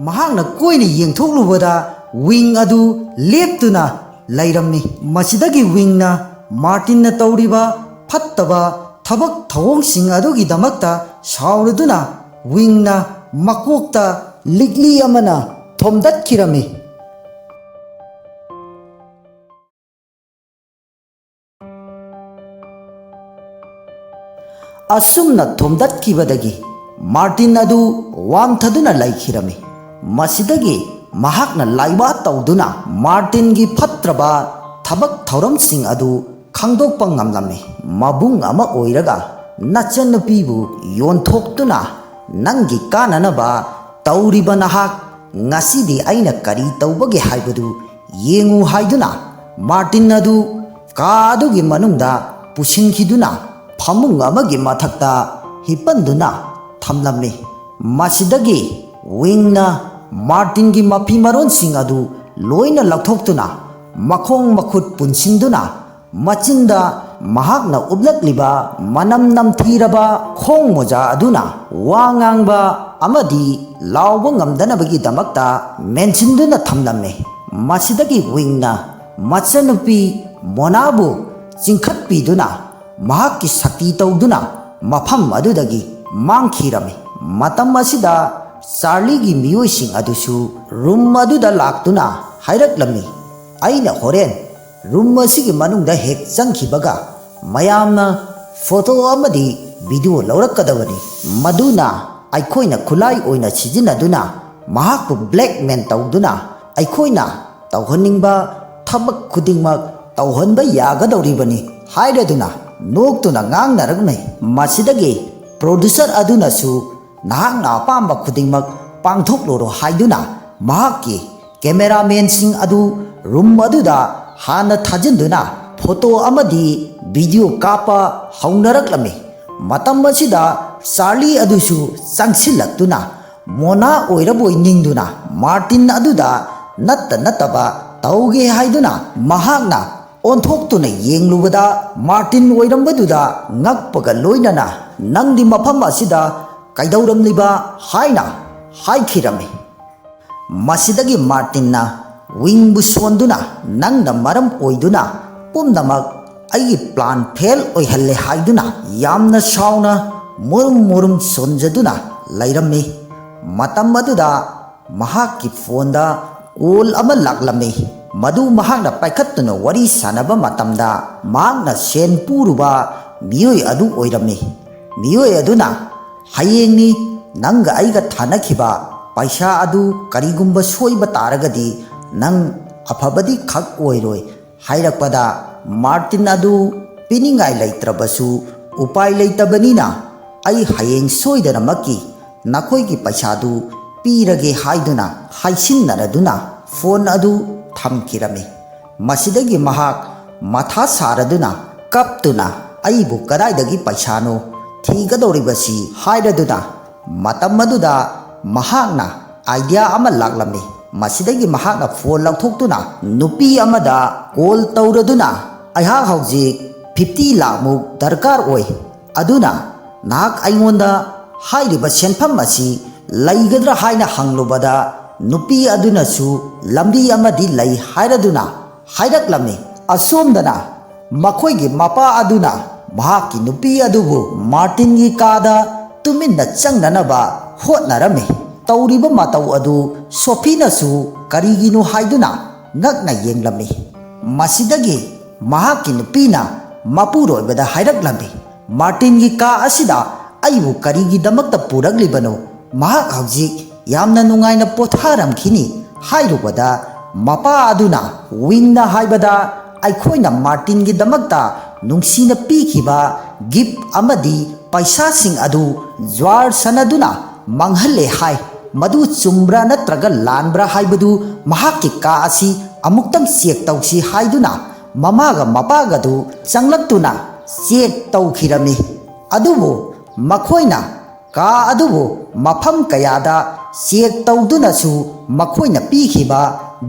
महांगना कोइने येंथोकलुबदा wing अदु लेप्तुना लैरम्मी मसिदगी विंगना मार्टिनना तौरिबा फत्तबा थबक थवोंगसिंग अदुगिदमक्ता साउरदुना विंगना मकोक्ता legally अमना थोमदत्खिरम्मी असुमना थोमदत्खिबदगी Martin अदु वामथदुना लैखिरम्मी मसिदगी महाकना Laiba तौदुना Martin की फत्रबा थबक थौरमसिंग अदु खांदोकपा ngamlame mabung ama oiraga nachannupibu yonthoktuna nangi kananaba tauriba nahak ngasidi aina kari taubage haibadu yengu haiduna Martin adu kadugi manungda pusinkhiduna phamung amagi mathakta hipanduna thamlame masidagi wingna Martin gi mapi maron sing adu loina lakthokuna makhong makhut punsinduna machinda mahakna ublakliba manam namthiraba khong moja aduna wangangba amadi lawbo ngamdanabagi damakta menchinduna thamlamme masidagi wingna machanupi monabu chingkhatpiduna mahakki sakti tawduna mafam adudagi mangkhirame matam asida Charlie gi miyosing adusu room aduda laktuna hairaklammi aina horen room asigi manungda hek changkhibaga mayamna photo amadi video laurakadabani maduna aikhoina khulai oina sijinaduna mahakpu blackmail tawduna aikhoina tawhaningba thabak khudingmak tawhanba yagadoribani hairaduna noktuna ngangnaragme masidagi producer aduna su nahakna apamba khudingmak pangthokloro haiduna mahakki cameraman sing adu room aduda hana thajinduna photo amadi video kapa haunaraklame matam asida Charlie adusu changsilaktuna mona oiraboi ningduna Martin aduda nataba tauge haiduna mahakna onthokutuna yenglubada Martin oirambaduda ngakpaga loinana nangdi mafam asida kaidauramliba haina haikhirame masidagi Martinna wingbu sonduna nangna maram oiduna pumnamak aigi plan fail oihalle haiduna yamna sauna murum sonjaduna lairamme matam aduda mahakki phonda call ama laklame madu mahakna paikhattuna wari sanaba matamda mahakna sen puruba miyoi adu oiramme miyoi aduna hayengni nanga aiga thanakhiba paisa adu karigumba soiba taragadi nang afabadi khak oiroi hairakpada Martin adu piningai leitrabasu upai leitabanina ai hayeng soidaramaki nakhoi ki paisa du pirage haiduna haisinnaraduna phone adu thamkirame masidagi mahak matha saraduna kaptuna aibu kadaidagi paisa no thigadoribasi hairaduna matam aduda mahakna idea ama laklame masidagi mahakna phone lauthoktuna nupi amada call tauraduna aiha hauji 50 lakh muk darkar oi aduna nak aingonda hairiba senpham asi laigadra haina hanglubada nupi aduna su lambi amadi lai hairaduna hairaklame asomdana makhoi gi mapa aduna mahakki nupi adubu Martin gi kada tuminna changnanaba hotnarame tauriba matau adu Sophina su karigino haiduna ngakna yenglame masidagi mahakki nupina mapuroi bada hairaklambe Martin gi ka asida aibu karigi damakta puraglibano mahak haujik yamna nungaina potharamkhini hairubada mapa aduna wingna haibada aikhoina Martin gi damakta nungsina pikhiba gift amadi paisa sing adu jwar sanaduna manghalle hai madu chumbra natraga lanbra haibadu mahakki ka asi amuktang check tausi haiduna mamaga mapaga du changlaktuna check taukhirami adubu makhoina ka adubu mafam kayada check tauduna su makhoina pikhiba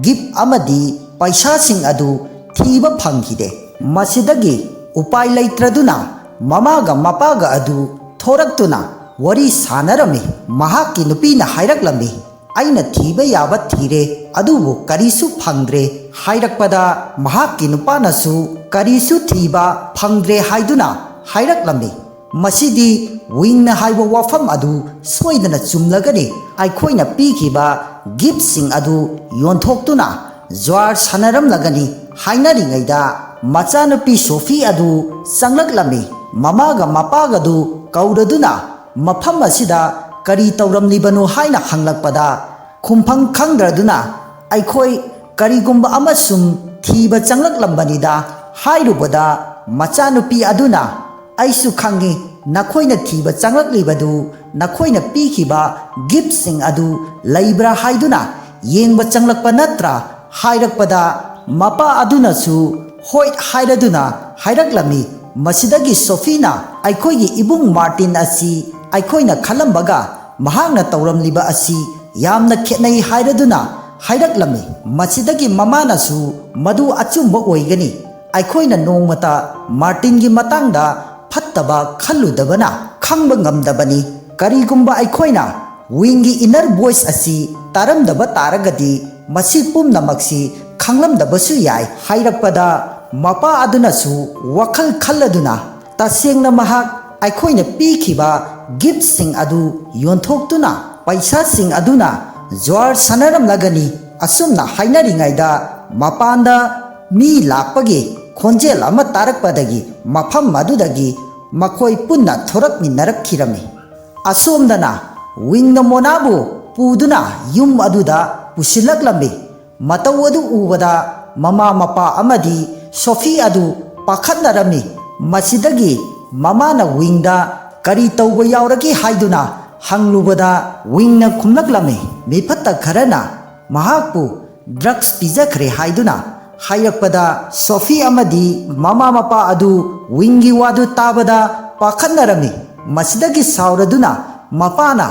gift amadi paisa sing adu thiba phangkhide masidagi upai leitraduna mamaga mapaga adu thoraktuna wari sanarami mahakki nupina hairaklambi ꯑꯩꯅ ꯊꯤꯕ ꯌꯥꯕ ꯊꯤꯔꯦ ꯑꯗꯨꯕꯨ ꯀꯔꯤꯁꯨ ꯐꯪꯗ꯭ꯔꯦ ꯍꯥꯏꯔꯛꯄꯗ ꯃꯍꯥꯛꯀꯤ ꯅꯨꯄꯥꯅꯁꯨ ꯀꯔꯤꯁꯨ ꯊꯤꯕ ꯐꯪꯗ꯭ꯔꯦ ꯍꯥꯏꯗꯨꯅ ꯍꯥꯏꯔꯛꯂꯝꯃꯤ꯫ ꯃꯁꯤꯗꯤ ꯋꯤꯡꯅ ꯍꯥꯏꯕ ꯋꯥꯐꯝ ꯑꯗꯨ ꯁꯣꯏꯗꯅ ꯆꯨꯝꯂꯒꯅꯤ꯫ ꯑꯩꯈꯣꯏꯅ ꯄꯤꯈꯤꯕ ꯒꯤꯐꯁꯤꯡ ꯑꯗꯨ ꯌꯣꯟꯊꯣꯛꯇꯨꯅ ꯖ꯭ꯋꯥꯔ ꯁꯥꯟꯅꯔꯝꯂꯒꯅꯤ ꯍꯥꯏꯅꯔꯤꯉꯩꯗ ꯃꯆꯥꯅꯨꯄꯤ ꯁꯣꯐꯤ ꯑꯗꯨ ꯆꯪꯂꯛꯂꯝꯃꯤ꯫ ꯃꯃꯥꯒ ꯃꯄꯥꯒꯗꯨ ꯀꯧꯔꯗꯨꯅ ꯃꯐꯝ ꯑꯁꯤꯗ ꯀꯔꯤ ꯇꯧꯔꯝꯂꯤꯕꯅꯣ ꯍꯥꯏꯅ ꯍꯪꯂꯛꯄꯗ ꯈꯨꯝꯐꯝ ꯈꯪꯗ꯭ꯔꯗꯨꯅ ꯑꯩꯈꯣꯏ ꯀꯔꯤꯒꯨꯝꯕ ꯑꯃ ꯁꯨꯝ ꯊꯤꯕ ꯆꯪꯂꯛꯂꯝꯕꯅꯤꯗ ꯍꯥꯏꯔꯨꯕꯗ ꯃꯆꯥꯅꯨꯄꯤ ꯑꯗꯨꯅ ꯑꯩꯁꯨ ꯈꯪꯏ ꯅꯈꯣꯏꯅ ꯊꯤꯕ ꯆꯪꯂꯛꯂꯤꯕꯗꯨ ꯅꯈꯣꯏꯅ ꯄꯤꯈꯤꯕ ꯒꯤꯐꯁꯤꯡ ꯑꯗꯨ ꯂꯩꯕ꯭ꯔꯥ ꯍꯥꯏꯗꯨꯅ ꯌꯦꯡꯕ ꯆꯪꯂꯛꯄ ꯅꯠꯇ꯭ꯔꯥ ꯍꯥꯏꯔꯛꯄꯗ ꯃꯄꯥ ꯑꯗꯨꯅꯁꯨ ꯍꯣꯏ ꯍꯥꯏꯔꯗꯨꯅ ꯍꯥꯏꯔꯛꯂꯝꯃꯤ꯫ ꯃꯁꯤꯗꯒꯤ ꯁꯣꯐꯤꯅ ꯑꯩꯈꯣꯏꯒꯤ ꯏꯕꯨꯡ ꯃꯥꯔꯇꯤꯟ ꯑꯁꯤ ꯑꯩꯈꯣꯏꯅ ꯈꯜꯂꯝꯕꯒ ꯃꯍꯥꯛꯅ ꯇꯧꯔꯝꯂꯤꯕ ꯑꯁꯤ ꯌꯥꯝꯅ ꯈꯦꯠꯅꯩ ꯍꯥꯏꯔꯗꯨꯅ ꯍꯥꯏꯔꯛꯂꯝꯃꯤ꯫ ꯃꯁꯤꯗꯒꯤ ꯃꯃꯥꯅꯁꯨ ꯃꯗꯨ ꯑꯆꯨꯝꯕ ꯑꯣꯏꯒꯅꯤ ꯑꯩꯈꯣꯏꯅ ꯅꯣꯡꯃꯇ ꯃꯥꯔꯇꯤꯟꯒꯤ ꯃꯇꯥꯡꯗ ꯐꯠꯇꯕ ꯈꯜꯂꯨꯗꯕꯅ ꯈꯪꯕ ꯉꯝꯗꯕꯅꯤ꯫ ꯀꯔꯤꯒꯨꯝꯕ ꯑꯩꯈꯣꯏꯅ ꯋꯤꯡꯒꯤ ꯏꯅꯔ ꯚꯣꯏꯁ ꯑꯁꯤ ꯇꯥꯔꯝꯗꯕ ꯇꯥꯔꯒꯗꯤ ꯃꯁꯤ ꯄꯨꯝꯅꯃꯛꯁꯤ ꯈꯪꯂꯝꯗꯕꯁꯨ ꯌꯥꯏ ꯍꯥꯏꯔꯛꯄꯗ ꯃꯄꯥ ꯑꯗꯨꯅꯁꯨ ꯋꯥꯈꯜ ꯈꯜꯂꯗꯨꯅ ꯇꯁꯦꯡꯅ ꯃꯍꯥꯛ ꯑꯩꯈꯣꯏꯅ ꯄꯤꯈꯤꯕ ꯒꯤꯐꯁꯤꯡ ꯑꯗꯨ ꯌꯣꯟꯊꯣꯛꯇꯨꯅ ꯄꯩꯁꯥꯁꯤꯡ ꯑꯗꯨꯅ ꯖ꯭ꯋꯥꯔ ꯁꯥꯟꯅꯔꯝꯂꯒꯅꯤ꯫ ꯑꯁꯨꯝꯅ ꯍꯥꯏꯅꯔꯤꯉꯩꯗ ꯃꯄꯥꯟꯗ ꯃꯤ ꯂꯥꯛꯄꯒꯤ ꯈꯣꯟꯖꯦꯜ ꯑꯃ ꯇꯥꯔꯛꯄꯗꯒꯤ ꯃꯐꯝ ꯑꯗꯨꯗꯒꯤ ꯃꯈꯣꯏ ꯄꯨꯟꯅ ꯊꯣꯔꯛꯃꯤꯟꯅꯔꯛꯈꯤꯔꯝꯃꯤ꯫ ꯑꯁꯣꯝꯗꯅ ꯋꯤꯡꯅ ꯃꯣꯅꯥꯕꯨ ꯄꯨꯗꯨꯅ ꯌꯨꯝ ꯑꯗꯨꯗ ꯄꯨꯁꯤꯜꯂꯛꯂꯝꯃꯤ꯫ ꯃꯇꯧ ꯑꯗꯨ ꯎꯕꯗ ꯃꯃꯥ ꯃꯄꯥ ꯑꯃꯗꯤ ꯁꯣꯐꯤ ꯑꯗꯨ ꯄꯥꯈꯠꯅꯔꯝꯃꯤ꯫ ꯃꯁꯤꯗꯒꯤ ꯃꯃꯥꯅ ꯋꯤꯡꯗ ꯀꯔꯤ ꯇꯧꯕ ꯌꯥꯎꯔꯒꯦ ꯍꯥꯏꯗꯨꯅ ꯍꯪꯂꯨꯕꯗ ꯋꯤꯡꯅ ꯈꯨꯝꯂꯛꯂꯝꯃꯤ꯫ ꯃꯤꯐꯠꯇ ꯈꯔꯅ ꯃꯍꯥꯛꯄꯨ ꯗ꯭ꯔꯒꯁ ꯄꯤꯖꯈ꯭ꯔꯦ ꯍꯥꯏꯗꯨꯅ ꯍꯥꯏꯔꯛꯄꯗ ꯁꯣꯐꯤ ꯑꯃꯗꯤ ꯃꯃꯥ ꯃꯄꯥ ꯑꯗꯨ ꯋꯤꯡꯒꯤ ꯋꯥꯗꯨ ꯇꯥꯕꯗ ꯄꯥꯈꯠꯅꯔꯝꯃꯤ꯫ ꯃꯁꯤꯗꯒꯤ ꯁꯥꯎꯔꯗꯨꯅ ꯃꯄꯥꯅ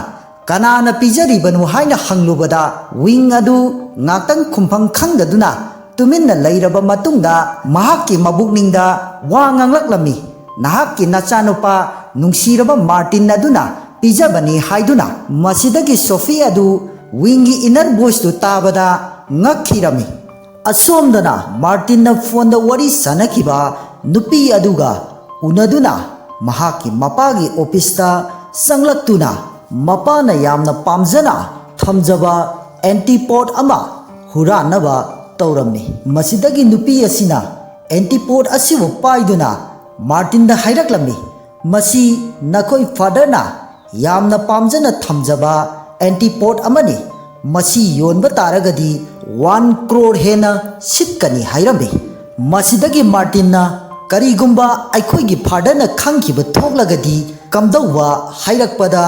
ꯀꯅꯥꯅ ꯄꯤꯖꯔꯤꯕꯅꯣ ꯍꯥꯏꯅ ꯍꯪꯂꯨꯕꯗ ꯋꯤꯡ ꯑꯗꯨ ꯉꯥꯛꯇꯪ ꯈꯨꯝꯐꯝ ꯈꯪꯗꯗꯨꯅ ꯇꯨꯃꯤꯟꯅ ꯂꯩꯔꯕ ꯃꯇꯨꯡꯗ ꯃꯍꯥꯛꯀꯤ ꯃꯕꯨꯛꯅꯤꯡꯗ ꯋꯥ ꯉꯥꯡꯂꯛꯂꯝꯃꯤ꯫ ꯅꯍꯥꯛꯀꯤ ꯅꯆꯥꯅꯨꯄꯥ ꯅꯨꯡꯁꯤꯔꯕ ꯃꯥꯔꯇꯤꯟ ꯑꯗꯨꯅ ꯄꯤꯖꯕꯅꯤ ꯍꯥꯏꯗꯨꯅ꯫ ꯃꯁꯤꯗꯒꯤ ꯁꯣꯐꯤ ꯑꯗꯨ ꯋꯤꯡꯒꯤ ꯏꯅꯔ ꯚꯣꯏꯁꯇꯨ ꯇꯥꯕꯗ ꯉꯛꯈꯤꯔꯝꯃꯤ꯫ ꯑꯁꯣꯝꯗꯅ ꯃꯥꯔꯇꯤꯟꯅ ꯐꯣꯟꯗ ꯋꯥꯔꯤ ꯁꯥꯅꯈꯤꯕ ꯅꯨꯄꯤ ꯑꯗꯨꯒ ꯎꯅꯗꯨꯅ ꯃꯍꯥꯛꯀꯤ ꯃꯄꯥꯒꯤ ꯑꯣꯐꯤꯁꯇ ꯆꯪꯂꯛꯇꯨꯅ ꯃꯄꯥꯅ ꯌꯥꯝꯅ ꯄꯥꯝꯖꯅ ꯊꯝꯖꯕ ꯑꯦꯟꯇꯤꯄꯣꯠ ꯑꯃ ꯍꯨꯔꯥꯟꯅꯕ ꯇꯧꯔꯝꯃꯤ꯫ ꯃꯁꯤꯗꯒꯤ ꯅꯨꯄꯤ ꯑꯁꯤꯅ ꯑꯦꯟꯇꯤꯄꯣꯠ ꯑꯁꯤꯕꯨ ꯄꯥꯏꯗꯨꯅ ꯃꯥꯔꯇꯤꯟꯗ ꯍꯥꯏꯔꯛꯂꯝꯃꯤ, ꯃꯁꯤ ꯅꯈꯣꯏ ꯐꯥꯗꯔꯅ ꯌꯥꯝꯅ ꯄꯥꯝꯖꯅ ꯊꯝꯖꯕ ꯑꯦꯟꯇꯤꯄꯣꯠ ꯑꯃꯅꯤ꯫ ꯃꯁꯤ ꯌꯣꯟꯕ ꯇꯥꯔꯒꯗꯤ 1 crore ꯍꯦꯟꯅ ꯁꯤꯠꯀꯅꯤ ꯍꯥꯏꯔꯝꯃꯤ꯫ ꯃꯁꯤꯗꯒꯤ ꯃꯥꯔꯇꯤꯟꯅ ꯀꯔꯤꯒꯨꯝꯕ ꯑꯩꯈꯣꯏꯒꯤ ꯐꯥꯗꯔꯅ ꯈꯪꯈꯤꯕ ꯊꯣꯛꯂꯒꯗꯤ ꯀꯝꯗꯧꯕ ꯍꯥꯏꯔꯛꯄꯗ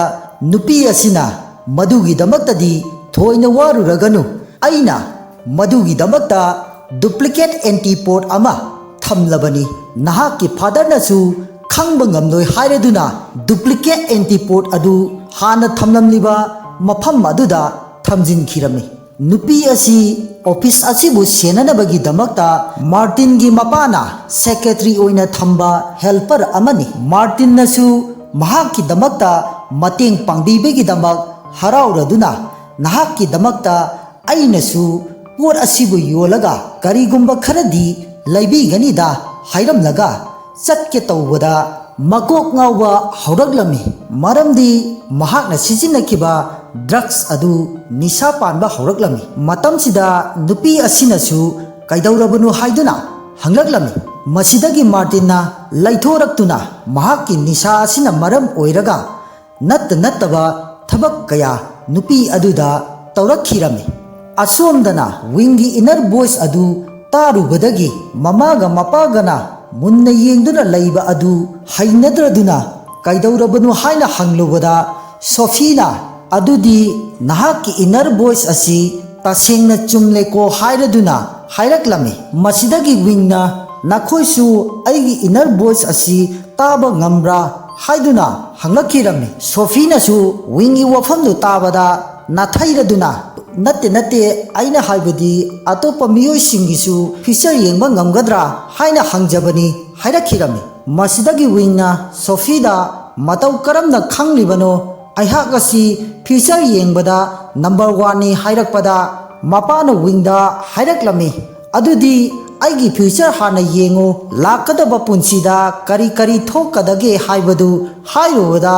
ꯅꯨꯄꯤ ꯑꯁꯤꯅ ꯃꯗꯨꯒꯤꯗꯃꯛꯇꯗꯤ ꯊꯣꯏꯅ ꯋꯥꯔꯨꯔꯒꯅꯨ, ꯑꯩꯅ ꯃꯗꯨꯒꯤꯗꯃꯛꯇ ꯗꯨꯄ꯭ꯂꯤꯀꯦꯠ ꯑꯦꯟꯇꯤꯄꯣꯠ ꯑꯃ ꯊꯝꯂꯕꯅꯤ, ꯅꯍꯥꯛꯀꯤ ꯐꯥꯗꯔꯅꯁꯨ ꯈꯪꯕ ꯉꯝꯂꯣꯏ ꯍꯥꯏꯔꯗꯨꯅ ꯗꯨꯄ꯭ꯂꯤꯀꯦꯠ ꯑꯦꯟꯇꯤꯄꯣꯠ ꯑꯗꯨ ꯍꯥꯟꯅ ꯊꯝꯂꯝꯂꯤꯕ ꯃꯐꯝ ꯑꯗꯨꯗ ꯊꯝꯖꯤꯟꯈꯤꯔꯝꯃꯤ꯫ ꯅꯨꯄꯤ ꯑꯁꯤ ꯑꯣꯐꯤꯁ ꯑꯁꯤꯕꯨ ꯁꯦꯟꯅꯅꯕꯒꯤꯗꯃꯛꯇ ꯃꯥꯔꯇꯤꯟꯒꯤ ꯃꯄꯥꯅ ꯁꯦꯀ꯭ꯔꯦꯇꯔꯤ ꯑꯣꯏꯅ ꯊꯝꯕ ꯍꯦꯜꯄꯔ ꯑꯃꯅꯤ꯫ ꯃꯥꯔꯇꯤꯟꯅꯁꯨ ꯃꯍꯥꯛꯀꯤꯗꯃꯛꯇ ꯃꯇꯦꯡ ꯄꯥꯡꯕꯤꯕꯒꯤꯗꯃꯛ ꯍꯔꯥꯎꯔꯗꯨꯅ ꯅꯍꯥꯛꯀꯤꯗꯃꯛꯇ ꯑꯩꯅꯁꯨ ꯄꯣꯠ ꯑꯁꯤꯕꯨ ꯌꯣꯜꯂꯒ ꯀꯔꯤꯒꯨꯝꯕ ꯈꯔꯗꯤ ꯂꯩꯕꯤꯒꯅꯤꯗ ꯍꯥꯏꯔꯝꯂꯒ ꯆꯠꯀꯦ ꯇꯧꯕꯗ ꯃꯀꯣꯛ ꯉꯥꯎꯕ ꯍꯧꯔꯛꯂꯝꯃꯤ꯫ ꯃꯔꯝꯗꯤ ꯃꯍꯥꯛꯅ ꯁꯤꯖꯤꯟꯅꯈꯤꯕ ꯗ꯭ꯔꯒꯁ ꯑꯗꯨ ꯅꯤꯁꯥ ꯄꯥꯟꯕ ꯍꯧꯔꯛꯂꯝꯃꯤ꯫ ꯃꯇꯝꯁꯤꯗ ꯅꯨꯄꯤ ꯑꯁꯤꯅꯁꯨ ꯀꯩꯗꯧꯔꯕꯅꯣ ꯍꯥꯏꯗꯨꯅ ꯍꯪꯂꯛꯂꯝꯃꯤ꯫ ꯃꯁꯤꯗꯒꯤ ꯃꯥꯔꯇꯤꯟꯅ ꯂꯩꯊꯣꯔꯛꯇꯨꯅ ꯃꯍꯥꯛꯀꯤ ꯅꯤꯁꯥ ꯑꯁꯤꯅ ꯃꯔꯝ ꯑꯣꯏꯔꯒ ꯅꯠꯇꯕ ꯊꯕꯛ ꯀꯌꯥ ꯅꯨꯄꯤ ꯑꯗꯨꯗ ꯇꯧꯔꯛꯈꯤꯔꯝꯃꯤ꯫ ꯑꯁꯣꯝꯗꯅ ꯋꯤꯡꯒꯤ ꯏꯅꯔ ꯚꯣꯏꯁ ꯑꯗꯨ ꯇꯥꯔꯨꯕꯗꯒꯤ ꯃꯃꯥꯒ ꯃꯄꯥꯒꯅ ꯃꯨꯟꯅ ꯌꯦꯡꯗꯨꯅ ꯂꯩꯕ ꯑꯗꯨ ꯍꯩꯅꯗ꯭ꯔꯗꯨꯅ ꯀꯩꯗꯧꯔꯕꯅꯣ ꯍꯥꯏꯅ ꯍꯪꯂꯨꯕꯗ ꯁꯣꯐꯤꯅ ꯑꯗꯨꯗꯤ ꯅꯍꯥꯛꯀꯤ ꯏꯅꯔ ꯚꯣꯏꯁ ꯑꯁꯤ ꯇꯁꯦꯡꯅ ꯆꯨꯝꯂꯦꯀꯣ ꯍꯥꯏꯔꯗꯨꯅ ꯍꯥꯏꯔꯛꯂꯝꯃꯤ꯫ ꯃꯁꯤꯗꯒꯤ ꯋꯤꯡꯅ ꯅꯈꯣꯏꯁꯨ ꯑꯩꯒꯤ ꯏꯅꯔ ꯚꯣꯏꯁ ꯑꯁꯤ ꯇꯥꯕ ꯉꯝꯕ꯭ꯔꯥ ꯍꯥꯏꯗꯨꯅ ꯍꯪꯂꯛꯈꯤꯔꯝꯃꯤ꯫ ꯁꯣꯐꯤꯅꯁꯨ ꯋꯤꯡꯒꯤ ꯋꯥꯐꯝꯗꯨ ꯇꯥꯕꯗ ꯅꯥꯊꯩꯔꯗꯨꯅ ꯅꯠꯇꯦ ꯑꯩꯅ ꯍꯥꯏꯕꯗꯤ ꯑꯇꯣꯞꯄ ꯃꯤꯑꯣꯏꯁꯤꯡꯒꯤꯁꯨ ꯐꯤꯆꯔ ꯌꯦꯡꯕ ꯉꯝꯒꯗ꯭ꯔꯥ ꯍꯥꯏꯅ ꯍꯪꯖꯕꯅꯤ ꯍꯥꯏꯔꯛꯈꯤꯔꯝꯃꯤ꯫ ꯃꯁꯤꯗꯒꯤ ꯋꯤꯡꯅ ꯁꯣꯐꯤꯗ ꯃꯇꯧ ꯀꯔꯝꯅ ꯈꯪꯂꯤꯕꯅꯣ ꯑꯩꯍꯥꯛ ꯑꯁꯤ ꯐ꯭ꯌꯨꯆꯔ ꯌꯦꯡꯕꯗ ꯅꯝꯕꯔ 1ꯅꯤ ꯍꯥꯏꯔꯛꯄꯗ ꯃꯄꯥꯅ ꯋꯤꯡꯗ ꯍꯥꯏꯔꯛꯂꯝꯃꯤ, ꯑꯗꯨꯗꯤ ꯑꯩꯒꯤ ꯐ꯭ꯌꯨꯆꯔ ꯍꯥꯟꯅ ꯌꯦꯡꯉꯨ, ꯂꯥꯛꯀꯗꯕ ꯄꯨꯟꯁꯤꯗ ꯀꯔꯤ ꯀꯔꯤ ꯊꯣꯛꯀꯗꯒꯦ ꯍꯥꯏꯕꯗꯨ ꯍꯥꯏꯔꯨꯕꯗ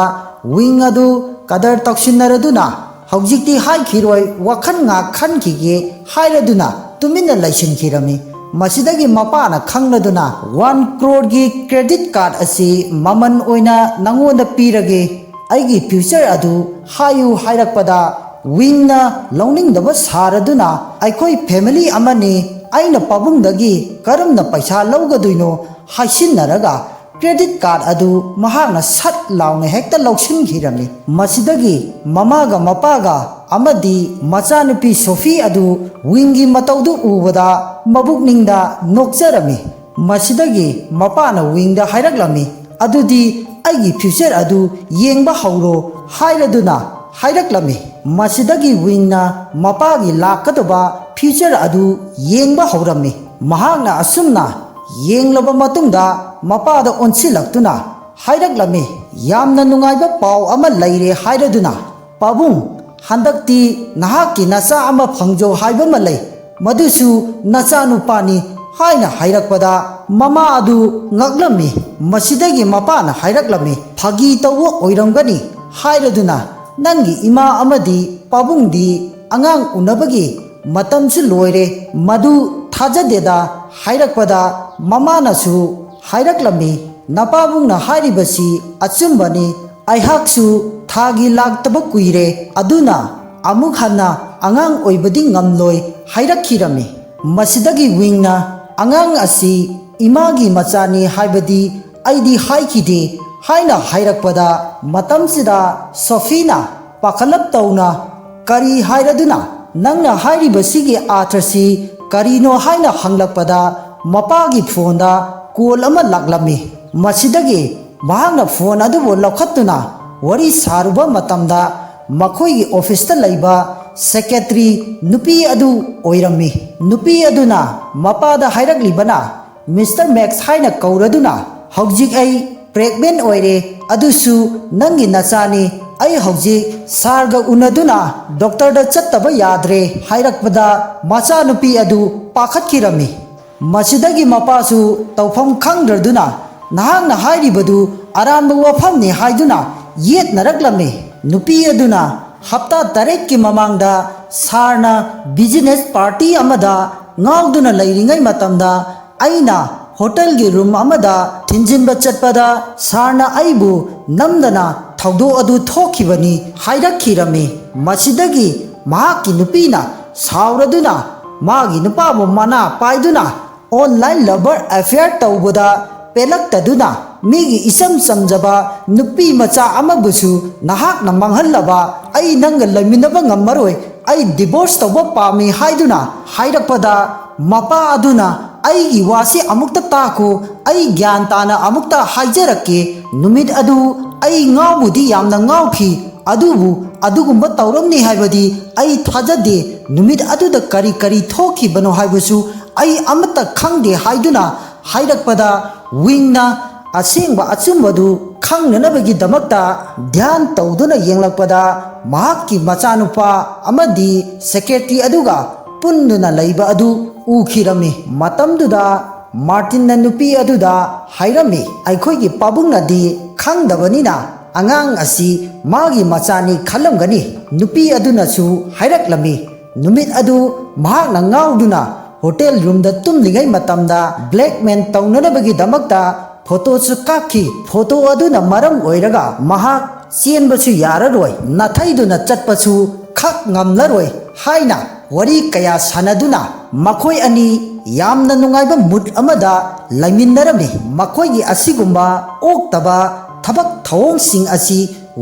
ꯋꯤꯡ ꯑꯗꯨ ꯀꯗꯔ ꯇꯧꯁꯤꯟꯅꯔꯗꯨꯅ ꯍꯧꯖꯤꯛꯇꯤ ꯍꯥꯏꯈꯤꯔꯣꯏ, ꯋꯥꯈꯜ ꯉꯥꯛ ꯈꯟꯈꯤꯒꯦ ꯍꯥꯏꯔꯗꯨꯅ ꯇꯨꯃꯤꯟꯅ ꯂꯩꯁꯤꯟꯈꯤꯔꯝꯃꯤ꯫ ꯃꯁꯤꯗꯒꯤ ꯃꯄꯥꯅ ꯈꯪꯂꯗꯨꯅ 1 crore ꯀ꯭ꯔꯦꯗꯤꯠ ꯀꯥꯔꯗ ꯑꯁꯤ ꯃꯃꯟ ꯑꯣꯏꯅ ꯅꯉꯣꯟꯗ ꯄꯤꯔꯒꯦ, ꯑꯩꯒꯤ ꯐ꯭ꯌꯨꯆꯔ ꯑꯗꯨ ꯍꯥꯏꯌꯨ ꯍꯥꯏꯔꯛꯄꯗ ꯋꯤꯡꯅ ꯂꯧꯅꯤꯡꯗꯕ ꯁꯥꯔꯗꯨꯅ ꯑꯩꯈꯣꯏ ꯐꯦꯃꯤꯂꯤ ꯑꯃꯅꯤ, ꯑꯩꯅ ꯄꯥꯕꯨꯡꯗꯒꯤ ꯀꯔꯝꯅ ꯄꯩꯁꯥ ꯂꯧꯒꯗꯣꯏꯅꯣ ꯍꯥꯏꯁꯤꯟꯅꯔꯒ ꯀ꯭ꯔꯦꯗꯤꯠ ꯀꯥꯔꯗ ꯑꯗꯨ ꯃꯍꯥꯛꯅ ꯁꯠ ꯂꯥꯎꯅ ꯍꯦꯛꯇ ꯂꯧꯁꯤꯟꯈꯤꯔꯝꯃꯤ꯫ ꯃꯁꯤꯗꯒꯤ ꯃꯃꯥꯒ ꯃꯄꯥꯒ ꯑꯃꯗꯤ ꯃꯆꯥꯅꯨꯄꯤ ꯁꯣꯐꯤ ꯑꯗꯨ ꯋꯤꯡꯒꯤ ꯃꯇꯧꯗꯨ ꯎꯕꯗ ꯃꯕꯨꯛꯅꯤꯡꯗ ꯅꯣꯛꯆꯔꯝꯃꯤ꯫ ꯃꯁꯤꯗꯒꯤ ꯃꯄꯥꯅ ꯋꯤꯡꯗ ꯍꯥꯏꯔꯛꯂꯝꯃꯤ, ꯑꯗꯨꯗꯤ ꯑꯩꯒꯤ ꯐ꯭ꯌꯨꯆꯔ ꯑꯗꯨ ꯌꯦꯡꯕ ꯍꯧꯔꯣ ꯍꯥꯏꯔꯗꯨꯅ ꯍꯥꯏꯔꯛꯂꯝꯃꯤ꯫ ꯃꯁꯤꯗꯒꯤ ꯋꯤꯡꯅ ꯃꯄꯥꯒꯤ ꯂꯥꯛꯀꯗꯕ ꯐ꯭ꯌꯨꯆꯔ ꯑꯗꯨ ꯌꯦꯡꯕ ꯍꯧꯔꯝꯃꯤ꯫ ꯃꯍꯥꯛꯅ ꯑꯁꯨꯝꯅ ꯌꯦꯡꯂꯕ ꯃꯇꯨꯡꯗ ꯃꯄꯥꯗ ꯑꯣꯟꯁꯤꯜꯂꯛꯇꯨꯅ ꯍꯥꯏꯔꯛꯂꯝꯃꯤ, ꯌꯥꯝꯅ ꯅꯨꯡꯉꯥꯏꯕ ꯄꯥꯎ ꯑꯃ ꯂꯩꯔꯦ ꯍꯥꯏꯔꯗꯨꯅ, ꯄꯥꯕꯨꯡ, ꯍꯟꯗꯛꯇꯤ ꯅꯍꯥꯛꯀꯤ ꯅꯆꯥ ꯑꯃ ꯐꯪꯖꯧ ꯍꯥꯏꯕ ꯑꯃ ꯂꯩ, ꯃꯗꯨꯁꯨ ꯅꯆꯥꯅꯨꯄꯥꯅꯤ ꯍꯥꯏꯅ ꯍꯥꯏꯔꯛꯄꯗ ꯃꯃꯥ ꯑꯗꯨ ꯉꯛꯂꯝꯃꯤ꯫ ꯃꯁꯤꯗꯒꯤ ꯃꯄꯥꯅ ꯍꯥꯏꯔꯛꯂꯝꯃꯤ, ꯐꯥꯒꯤ ꯇꯧꯕ ꯑꯣꯏꯔꯝꯒꯅꯤ ꯍꯥꯏꯔꯗꯨꯅ ꯅꯪꯒꯤ ꯏꯃꯥ ꯑꯃꯗꯤ ꯄꯥꯕꯨꯡꯗꯤ ꯑꯉꯥꯡ ꯎꯅꯕꯒꯤ ꯃꯇꯝꯁꯨ ꯂꯣꯏꯔꯦ, ꯃꯗꯨ ꯊꯥꯖꯗꯦꯗ ꯍꯥꯏꯔꯛꯄꯗ ꯃꯃꯥꯅꯁꯨ ꯍꯥꯏꯔꯛꯂꯝꯃꯤ, ꯅꯄꯥꯕꯨꯡꯅ ꯍꯥꯏꯔꯤꯕꯁꯤ ꯑꯆꯨꯝꯕꯅꯤ, ꯑꯩꯍꯥꯛꯁꯨ ꯊꯥꯒꯤ ꯂꯥꯛꯇꯕ ꯀꯨꯏꯔꯦ, ꯑꯗꯨꯅ ꯑꯃꯨꯛ ꯍꯟꯅ ꯑꯉꯥꯡ ꯑꯣꯏꯕꯗꯤ ꯉꯝꯂꯣꯏ ꯍꯥꯏꯔꯛꯈꯤꯔꯝꯃꯤ꯫ ꯃꯁꯤꯗꯒꯤ ꯋꯤꯡꯅ ꯑꯉꯥꯡ ꯑꯁꯤ ꯏꯃꯥꯒꯤ ꯃꯆꯥꯅꯤ ꯍꯥꯏꯕꯗꯤ ꯑꯩꯗꯤ ꯍꯥꯏꯈꯤꯗꯦ ꯍꯥꯏꯅ ꯍꯥꯏꯔꯛꯄꯗ ꯃꯇꯝꯁꯤꯗ ꯁꯣꯐꯤꯅ ꯄꯥꯈꯠꯂꯞ ꯇꯧꯅ ꯀꯔꯤ ꯍꯥꯏꯔꯗꯨꯅ ꯅꯪꯅ ꯍꯥꯏꯔꯤꯕꯁꯤꯒꯤ ꯑꯥꯔꯊꯁꯤ ꯀꯔꯤꯅꯣ ꯍꯥꯏꯅ ꯍꯪꯂꯛꯄꯗ ꯃꯄꯥꯒꯤ ꯐꯣꯟꯗ ꯀꯣꯜ ꯑꯃ ꯂꯥꯛꯂꯝꯃꯤ꯫ ꯃꯁꯤꯗꯒꯤ ꯃꯍꯥꯛꯅ ꯐꯣꯟ ꯑꯗꯨꯕꯨ ꯂꯧꯈꯠꯇꯨꯅ ꯋꯥꯔꯤ ꯁꯥꯔꯨꯕ ꯃꯇꯝꯗ ꯃꯈꯣꯏꯒꯤ ꯑꯣꯐꯤꯁꯇ ꯂꯩꯕ ꯁꯦꯀ꯭ꯔꯦꯇꯔꯤ ꯅꯨꯄꯤ ꯑꯗꯨ ꯑꯣꯏꯔꯝꯃꯤ꯫ ꯅꯨꯄꯤ ꯑꯗꯨꯅ ꯃꯄꯥꯗ ꯍꯥꯏꯔꯛꯂꯤꯕꯅ ꯃꯤꯁꯇꯔ ꯃꯦꯛꯁ ꯍꯥꯏꯅ ꯀꯧꯔꯗꯨꯅ, ꯍꯧꯖꯤꯛ ꯑꯩ ꯄ꯭ꯔꯦꯒꯅꯦꯟ ꯑꯣꯏꯔꯦ, ꯑꯗꯨꯁꯨ ꯅꯪꯒꯤ ꯅꯆꯥꯅꯤ, ꯑꯩ ꯍꯧꯖꯤꯛ ꯁꯥꯔꯒ ꯎꯅꯗꯨꯅ ꯗꯣꯛꯇꯔꯗ ꯆꯠꯇꯕ ꯌꯥꯗ꯭ꯔꯦ ꯍꯥꯏꯔꯛꯄꯗ ꯃꯆꯥꯅꯨꯄꯤ ꯑꯗꯨ ꯄꯥꯈꯠꯈꯤꯔꯝꯃꯤ꯫ ꯃꯁꯤꯗꯒꯤ ꯃꯄꯥꯁꯨ ꯇꯧꯐꯝ ꯈꯪꯗ꯭ꯔꯗꯨꯅ ꯅꯍꯥꯛꯅ ꯍꯥꯏꯔꯤꯕꯗꯨ ꯑꯔꯥꯟꯕ ꯋꯥꯐꯝꯅꯤ ꯍꯥꯏꯗꯨꯅ ꯌꯦꯠꯅꯔꯛꯂꯝꯃꯤ꯫ ꯅꯨꯄꯤ ꯑꯗꯨꯅ ꯍꯞꯇꯥ 8ꯀꯤ ꯃꯃꯥꯡꯗ ꯁꯥꯔꯅ ꯕꯤꯖꯤꯅꯦꯁ ꯄꯥꯔꯇꯤ ꯑꯃꯗ ꯉꯥꯎꯗꯨꯅ ꯂꯩꯔꯤꯉꯩ ꯃꯇꯝꯗ ꯑꯩꯅ ꯍꯣꯇꯦꯜꯒꯤ ꯔꯨꯝ ꯑꯃꯗ ꯊꯤꯟꯖꯤꯟꯕ ꯆꯠꯄꯗ ꯁꯥꯔꯅ ꯑꯩꯕꯨ ꯅꯝꯗꯅ ꯊꯧꯗꯣꯛ ꯑꯗꯨ ꯊꯣꯛꯈꯤꯕꯅꯤ ꯍꯥꯏꯔꯛꯈꯤꯔꯝꯃꯤ꯫ ꯃꯁꯤꯗꯒꯤ ꯃꯍꯥꯛꯀꯤ ꯅꯨꯄꯤꯅ ꯁꯥꯎꯔꯗꯨꯅ ꯃꯥꯒꯤ ꯅꯨꯄꯥꯕꯨ ꯃꯅꯥ ꯄꯥꯏꯗꯨꯅ ꯑꯣꯟꯂꯥꯏꯟ ꯂꯚꯔ ꯑꯦꯐꯤꯌꯔ ꯇꯧꯕꯗ ꯄꯦꯜꯂꯛꯇꯗꯨꯅ ꯃꯤꯒꯤ ꯏꯆꯝ ꯆꯝꯖꯕ ꯅꯨꯄꯤ ꯃꯆꯥ ꯑꯃꯕꯨꯁꯨ ꯅꯍꯥꯛꯅ ꯃꯥꯡꯍꯜꯂꯕ, ꯑꯩ ꯅꯪꯒ ꯂꯩꯃꯤꯟꯅꯕ ꯉꯝꯃꯔꯣꯏ, ꯑꯩ ꯗꯤꯚꯣꯔꯁ ꯇꯧꯕ ꯄꯥꯝꯃꯤ ꯍꯥꯏꯗꯨꯅ ꯍꯥꯏꯔꯛꯄꯗ ꯃꯄꯥ ꯑꯗꯨꯅ ꯑꯩꯒꯤ ꯋꯥꯁꯤ ꯑꯃꯨꯛꯇ ꯇꯥꯈꯣ, ꯑꯩ ꯒ꯭ꯌꯥꯟ តាꯅ ꯑꯃꯨꯛꯇ ꯍꯥꯏꯖꯔꯛꯀꯦ, ꯅꯨꯃꯤꯠ ꯑꯗꯨ ꯑꯩ ꯉꯥꯎꯕꯨꯗꯤ ꯌꯥꯝꯅ ꯉꯥꯎꯈꯤ, ꯑꯗꯨꯕꯨ ꯑꯗꯨꯒꯨꯝꯕ ꯇꯧꯔꯝꯅꯤ ꯍꯥꯏꯕꯗꯤ ꯑꯩ ꯊꯥꯖꯗꯦ, ꯅꯨꯃꯤꯠ ꯑꯗꯨꯗ ꯀꯔꯤ ꯀꯔꯤ ꯊꯣꯛꯈꯤꯕꯅꯣ ꯍꯥꯏꯕꯁꯨ ꯑꯩ ꯑꯃꯠꯇ ꯈꯪꯗꯦ ꯍꯥꯏꯗꯨꯅ ꯍꯥꯏꯔꯛꯄꯗ ꯋꯤꯡꯅ ꯑꯁꯦꯡꯕ ꯑꯆꯨꯝꯕꯗꯨ ꯈꯪꯅꯅꯕꯒꯤꯗꯃꯛꯇ ꯙ꯭ꯌꯥꯟ ꯇꯧꯗꯨꯅ ꯌꯦꯡꯂꯛꯄꯗ ꯃꯍꯥꯛꯀꯤ ꯃꯆꯥꯅꯨꯄꯥ ꯑꯃꯗꯤ ꯁꯦꯀ꯭ꯔꯦꯇꯔꯤ ꯑꯗꯨꯒ ꯄꯨꯟꯗꯨꯅ ꯂꯩꯕ ꯑꯗꯨ ꯎꯈꯤꯔꯝꯃꯤ꯫ ꯃꯇꯝꯗꯨꯗ ꯃꯥꯔꯇꯤꯟꯅ ꯅꯨꯄꯤ ꯑꯗꯨꯗ ꯍꯥꯏꯔꯝꯃꯤ, ꯑꯩꯈꯣꯏꯒꯤ ꯄꯥꯕꯨꯡꯅꯗꯤ ꯈꯪꯗꯕꯅꯤꯅ ꯑꯉꯥꯡ ꯑꯁꯤ ꯃꯥꯒꯤ ꯃꯆꯥꯅꯤ ꯈꯜꯂꯝꯒꯅꯤ꯫ ꯅꯨꯄꯤ ꯑꯗꯨꯅꯁꯨ ꯍꯥꯏꯔꯛꯂꯝꯃꯤ, ꯅꯨꯃꯤꯠ ꯑꯗꯨ ꯃꯍꯥꯛꯅ ꯉꯥꯎꯗꯨꯅ ꯍꯣꯇꯦꯜ ꯔꯨꯝꯗ ꯇꯨꯝꯂꯤꯉꯩ ꯃꯇꯝꯗ ꯕ꯭ꯂꯦꯛꯃꯦꯟ ꯇꯧꯅꯅꯕꯒꯤꯗꯃꯛꯇ ꯐꯣꯇꯣꯁꯨ ꯀꯥꯞꯈꯤ, ꯐꯣꯇꯣ ꯑꯗꯨꯅ ꯃꯔꯝ ꯑꯣꯏꯔꯒ ꯃꯍꯥꯛ ꯆꯦꯟꯕꯁꯨ ꯌꯥꯔꯔꯣꯏ, ꯅꯥꯊꯩꯗꯨꯅ ꯆꯠꯄꯁꯨ ꯈꯛ ꯉꯝꯂꯔꯣꯏ ꯍꯥꯏꯅ ꯋꯥꯔꯤ ꯀꯌꯥ ꯁꯥꯟꯅꯗꯨꯅ ꯃꯈꯣꯏ ꯑꯅꯤ ꯌꯥꯝꯅ ꯅꯨꯡꯉꯥꯏꯕ ꯃꯨꯗ ꯑꯃꯗ ꯂꯩꯃꯤꯟꯅꯔꯝꯃꯤ꯫ ꯃꯈꯣꯏꯒꯤ ꯑꯁꯤꯒꯨꯝꯕ ꯑꯣꯛꯇꯕ ꯊꯕꯛ ꯊꯧꯑꯣꯡꯁꯤꯡ ꯑꯁꯤ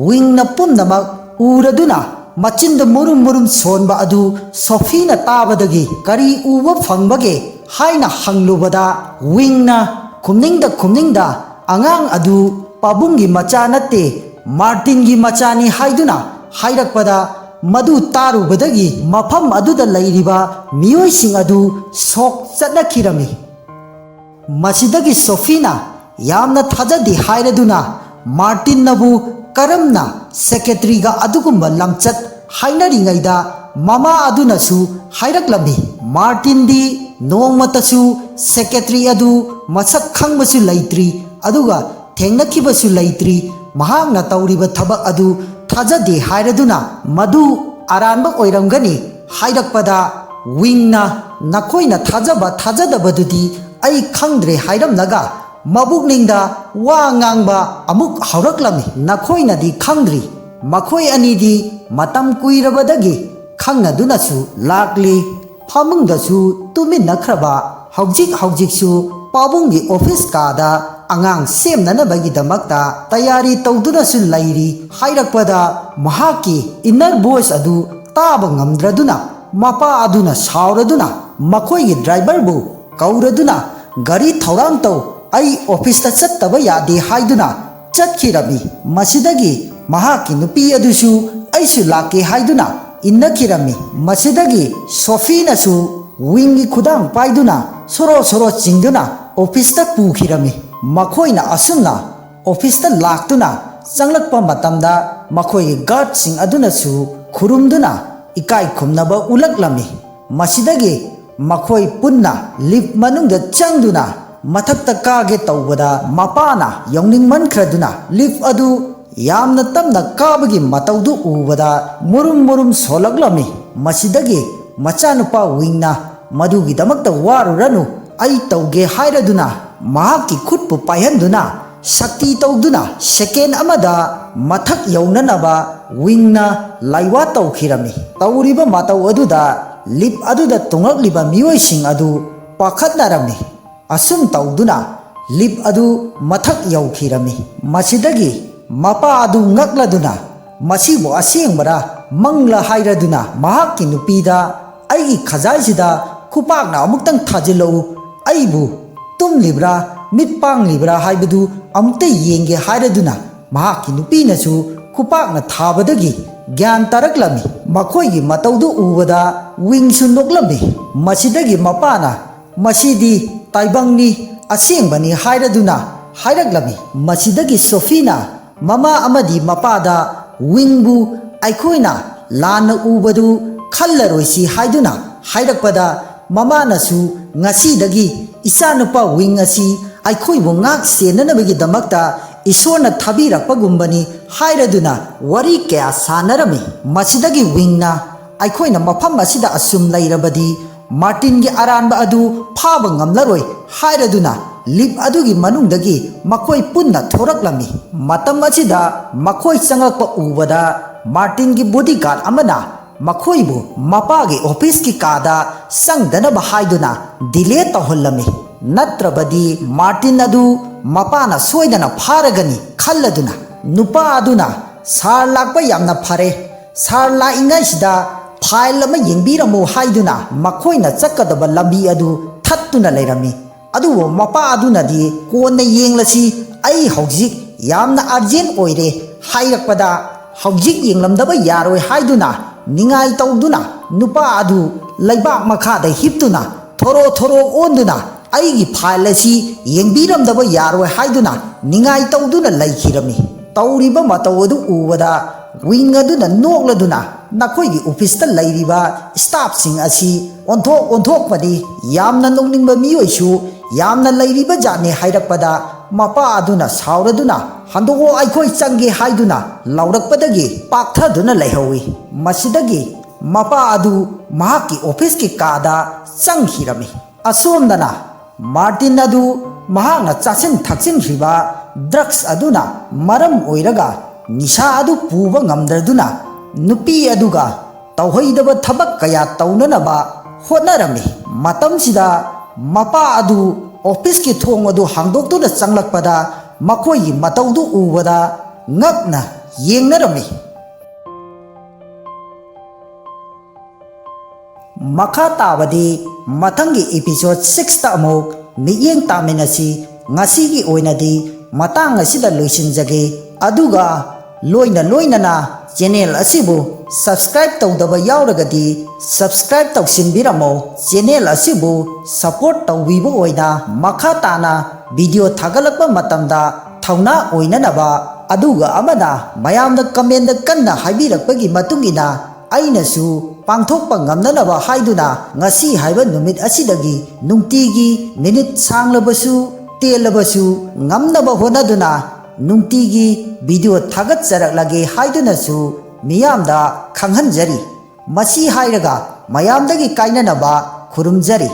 ꯋꯤꯡꯅ ꯄꯨꯝꯅꯃꯛ ꯎꯔꯗꯨꯅ ꯃꯆꯤꯟꯗ ꯃꯨꯔꯨꯝ ꯃꯨꯔꯨꯝ ꯁꯣꯟꯕ ꯑꯗꯨ ꯁꯣꯐꯤꯅ ꯇꯥꯕꯗꯒꯤ ꯀꯔꯤ ꯎꯕ ꯐꯪꯕꯒꯦ ꯍꯥꯏꯅ ꯍꯪꯂꯨꯕꯗ ꯋꯤꯡꯅ ꯈꯨꯝꯅꯤꯡꯗ ꯑꯉꯥꯡ ꯑꯗꯨ ꯄꯥꯕꯨꯡꯒꯤ ꯃꯆꯥ ꯅꯠꯇꯦ, ꯃꯥꯔꯇꯤꯟꯒꯤ ꯃꯆꯥꯅꯤ ꯍꯥꯏꯗꯨꯅ ꯍꯥꯏꯔꯛꯄꯗ ꯃꯗꯨ ꯇꯥꯔꯨꯕꯗꯒꯤ ꯃꯐꯝ ꯑꯗꯨꯗ ꯂꯩꯔꯤꯕ ꯃꯤꯑꯣꯏꯁꯤꯡ ꯑꯗꯨ ꯁꯣꯛ ꯆꯠꯅꯈꯤꯔꯝꯃꯤ꯫ ꯃꯁꯤꯗꯒꯤ ꯁꯣꯐꯤꯅ ꯌꯥꯝꯅ ꯊꯥꯖꯗꯦ ꯍꯥꯏꯔꯗꯨꯅ मार्टिन नबु करमना सेक्रेटरी गा अदुगुम्बा लमचत हाइनरिङैदा ममा अदुनसु हाइरक्लमी मार्टिन दी नोंगमतसु सेक्रेटरी अदु मसक खंगबसु लैत्री अदुगा थेंगनखिबसु लैत्री महांगना तौरिबा थबक अदु थाजदे हाइरदुना मदु अरानबा ओइरमगनी हाइरक्पदा विंगना नखोइना थाजबा थाजदबदुदी आई खंद्रे हाइरमनगा मबुकनिंगदा वा ngang अमुक हौरक्लमी नखोइनादी खंद्री मखोइ अनिदी मतम कुइरबदगी खंगनदुनसु लाक्ली फामुंगदसु तुमिनखरबा हौजिकसु पाबुंगी ऑफिस कादा अंगांग सेमननबगीदमक्ता तैयारी तौदुनसु लैरी हाइरक्पदा महाकी इनर वॉइस अदु ताबा ngamद्रदुना मपा अदुना सावरदुना मखोइगी ड्राइवर कौरदुना गाड़ी थौरांग तौ आई ऑफिस चत्तबा यादे हाइदुना चतखिरमी मसिदगी महाकी नुपी अदुसु आइसु लाके हाइदुना इन्नखिरमी मसिदगी सोफीनसु विंगी खुदांग पाइदुना सोरो चिंगदुना ऑफिस पुखिरमी मखोइना असुमना ऑफिस लाक्तुना चंगलक्पा मतमदा मखोइगी गार्ड सिंग अदुनसु खुरुमदुना इकाई खुमनबा उलक्लमी मसिदगी मखोइ पुन्ना लिफ्ट मनुंगदा चंगदुना मथक्ता कागे तौबदा मपाना यौनिंगमनख्रदुना लिफ्ट अदु यामना तमना काबगी मतौदु उबदा मुरुम सोलग्लमी मसिदगी मचानुपा विंगना मदुगीदमक्ता वारुरनु आई तौगे हाइरदुना महाकी खुदपु पायहंदुना शक्ति तौदुना सेकेंड अमदा मथक यौननबा विंगना लाइवा तौखिरमी तौरिबा मतौ अदुदा लिफ्ट अदुदा तोंगलक्लिबा मियोइसिंग अदु पाखतनारमी असुम तौदुना लिफ्ट अदु मथक यौखिरमी मसिदगी मपा अदु ngakladuna masibu asengbara mangla hairaduna mahakki nupida aigi khajaisida khupakna amuktang thajilo aibu tumlibra mitpanglibra haibadu amte yenge hairaduna mahakki nupinasu khupakna thabadagi gyan taraklami makhoigi mataudu ubada wingsu noklami masidagi mapana masidi taibangni asengbani hairaduna hairaklami masidagi sofina ममा अमदी मपादा विंगबु आइखोइना लाना उबदु खल्लरोइसी हाइदुना हाइरक्पदा ममानसु ngasiदगी इचानुपा wing असि आइखोइबु ngak सेननबगी दमक्ता ईश्वरना थाबिरक्पगुम्बनी हाइरदुना worry कया सानरमी मसिदगी विंगना आइखोइना मफम असिदा assume लैरबदी Martin गी अरानबा अदु फाबा ngamlaroi हाइरदुना लिफ्ट अदुगी मनुंगदगी मखोइ पुन्ना थोरक्लमी मतम असिदा मखोइ चंगक्पा उबदा मार्टिन गी बॉडीगार्ड अमना मखोइबु मपागी ऑफिस की कादा संगदनबा हाइदुना डिले तौहल्लमी नत्रबदी मार्टिन अदु मपाना सोइदना फारगनी खल्लदुना नुपा अदुना सार लाक्पा यामना फरे सार लाइंगाइसिदा फाइल अमा येंबिरमु हाइदुना मखोइना चक्कदबा लंबी अदु थत्तुना लेरमी अदुबो मपा अदुनदी कोन्ना येंगलसी आई हौजिक यामना अर्जेंट ओइरे हाइरक्पदा हौजिक येंगलमदबा यारोय हाइदुना निंगाई तौदुना नुपा अदु लैबाक मखादा हिप्तुना थोरो ओंदुना आईगी फाइल असी येंबिरमदबा यारोय हाइदुना निंगाई तौदुना लैखिरमी तौरिबा मतौ अदु उबदा विंग अदुना नोक्लदुना नखोइगी ऑफिस लैरिबा स्टाफ सिंग असी ओंथोकपदी यामना नोंगनिंगबा मियोइसु यामना लैरिबा जाने हाइरक्पदा मपा अदुना सावरदुना हंदोगो आइखोइ चंगे हाइदुना लौरक्पदगी पाक्थदुना लैहौई मसिदगी मपा अदु महाकी ऑफिस की कादा चंगखिरमी असोमदना मार्टिन अदु महाना चासिन थक्सिनखिबा ड्रग्स अदुना मरम ओइरगा निशा अदु पुबा ngamdraduna नुपी अदुगा तौहैदबा थबक कया तौननबा होटनरमी मतमसिदा मपा अदु ऑफिस की थोंग अदु हांदोक्तुना चंगलक्पदा मखोइगी मतौदु उबदा ngakna yengnarami मखा ताबदी मथंगी एपिसोड 6 ता अमुक मियेंग तामिनसी ngasiगी ओइनदी मतंग असिदा लोइसिनजगे अदुगा लोइनना चैनल असिबु सब्सक्राइब तौदबा यावरगदी सब्सक्राइब तौसिनबिरमो चैनल असिबु सपोर्ट तौबिबो ओइना मखा ताना वीडियो थागलक्पा मतमदा ꯊꯧꯅꯥ ꯑꯣꯏꯅꯅꯕ ꯑꯗꯨꯒ ꯑꯃꯅ ꯃꯌꯥꯝꯅ ꯀꯃꯦꯟꯗ ꯀꯟꯅ ꯍꯥꯏꯕꯤꯔꯛꯄꯒꯤ ꯃꯇꯨꯡ ꯏꯟꯅ ꯑꯩꯅꯁꯨ ꯄꯥꯡꯊꯣꯛꯄ ꯉꯝꯅꯅꯕ ꯍꯥꯏꯗꯨꯅ ꯉꯁꯤ ꯍꯥꯏꯕ ꯅꯨꯃꯤꯠ ꯑꯁꯤꯗꯒꯤ ꯅꯨꯡꯇꯤꯒꯤ ꯃꯤꯅꯤꯠ ꯁꯥꯡꯂꯕꯁꯨ ꯇꯦꯜꯂꯕꯁꯨ ꯉꯝꯅꯕ ꯍꯣꯠꯅꯗꯨꯅ ꯅꯨꯡꯇꯤꯒꯤ ꯚꯤꯗꯤꯑꯣ ꯊꯥꯒꯠꯆꯔꯛꯂꯒꯦ ꯍꯥꯏꯗꯨꯅꯁꯨ ꯃꯤꯌꯥꯝꯗ ꯈꯪꯍꯟꯖꯔꯤ꯫ ꯃꯁꯤ ꯍꯥꯏꯔꯒ ꯃꯌꯥꯝꯗꯒꯤ ꯀꯥꯏꯅꯅꯕ ꯈꯨꯔꯨꯝꯖꯔꯤ꯫